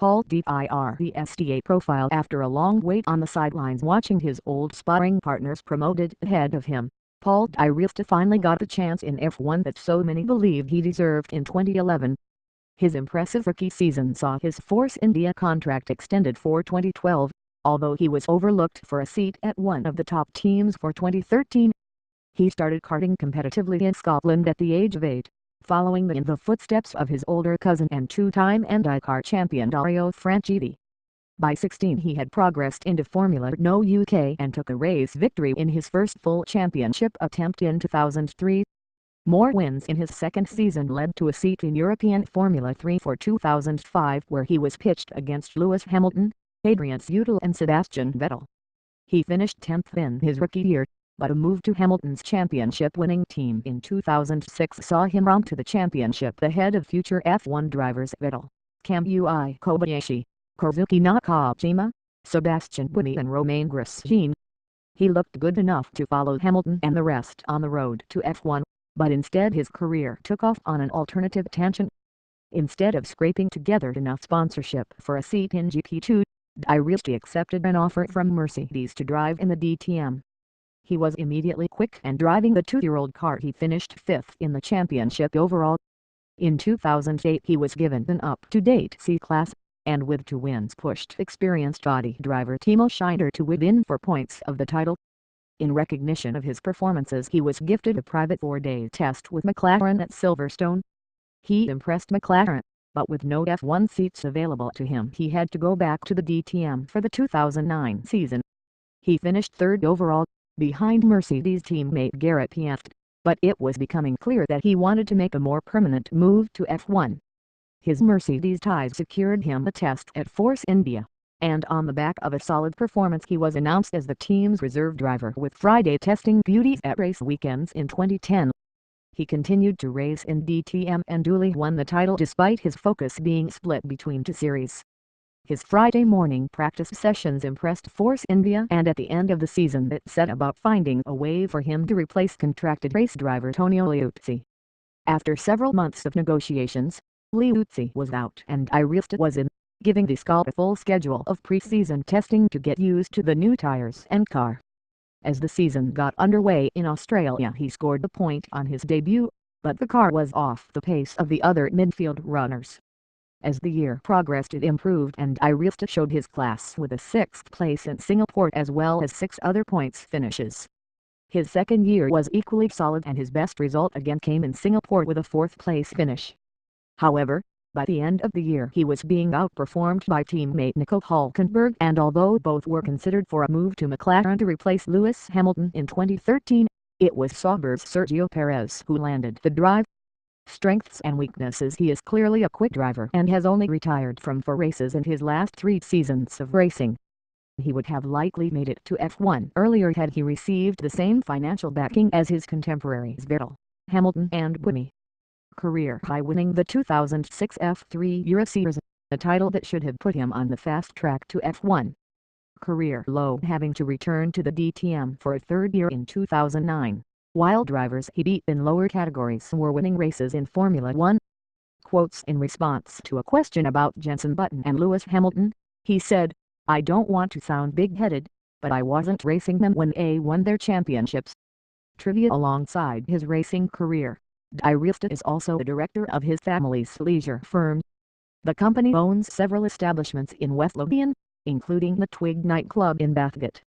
Paul Resta profile. After a long wait on the sidelines watching his old sparring partners promoted ahead of him, Paul Resta finally got the chance in F1 that so many believed he deserved in 2011. His impressive rookie season saw his Force India contract extended for 2012, although he was overlooked for a seat at one of the top teams for 2013. He started karting competitively in Scotland at the age of 8, following in the footsteps of his older cousin and two-time IndyCar champion Dario Franchitti. By 16 he had progressed into Formula No UK and took a race victory in his first full championship attempt in 2003. More wins in his second season led to a seat in European Formula 3 for 2005, where he was pitched against Lewis Hamilton, Adrian Sutil and Sebastian Vettel. He finished 10th in his rookie year, but a move to Hamilton's championship-winning team in 2006 saw him romp to the championship ahead of future F1 drivers Vettel, Kamui Kobayashi, Kazuki Nakajima, Sebastian Buemi and Romain Grosjean. He looked good enough to follow Hamilton and the rest on the road to F1, but instead his career took off on an alternative tangent. Instead of scraping together enough sponsorship for a seat in GP2, Resta accepted an offer from Mercedes to drive in the DTM. He was immediately quick, and driving the 2-year-old car he finished 5th in the championship overall. In 2008 he was given an up-to-date C-Class, and with 2 wins pushed experienced Audi driver Timo Scheider to within 4 points of the title. In recognition of his performances he was gifted a private 4-day test with McLaren at Silverstone. He impressed McLaren, but with no F1 seats available to him he had to go back to the DTM for the 2009 season. He finished 3rd overall, behind Mercedes teammate Garrett Piast, but it was becoming clear that he wanted to make a more permanent move to F1. His Mercedes ties secured him a test at Force India, and on the back of a solid performance he was announced as the team's reserve driver with Friday testing beauties at race weekends in 2010. He continued to race in DTM and duly won the title despite his focus being split between 2 series. His Friday morning practice sessions impressed Force India, and at the end of the season it set about finding a way for him to replace contracted race driver Tonio Liuzzi. After several months of negotiations, Liuzzi was out and Resta was in, giving the Scot a full schedule of pre-season testing to get used to the new tires and car. As the season got underway in Australia he scored a point on his debut, but the car was off the pace of the other midfield runners. As the year progressed it improved, and Resta showed his class with a 6th place in Singapore as well as 6 other points finishes. His second year was equally solid, and his best result again came in Singapore with a 4th place finish. However, by the end of the year he was being outperformed by teammate Nico Hülkenberg, and although both were considered for a move to McLaren to replace Lewis Hamilton in 2013, it was Sauber's Sergio Perez who landed the drive. Strengths and weaknesses: he is clearly a quick driver and has only retired from 4 races in his last 3 seasons of racing. He would have likely made it to F1 earlier had he received the same financial backing as his contemporaries Vettel, Hamilton and Buemi. Career high: winning the 2006 F3 Euroseries, a title that should have put him on the fast track to F1. Career low: having to return to the DTM for a 3rd year in 2009. While drivers he beat in lower categories were winning races in Formula 1. Quotes: in response to a question about Jenson Button and Lewis Hamilton, he said, "I don't want to sound big-headed, but I wasn't racing them when they won their championships." Trivia: alongside his racing career, Resta is also a director of his family's leisure firm. The company owns several establishments in West Lothian, including the Twig nightclub in Bathgate.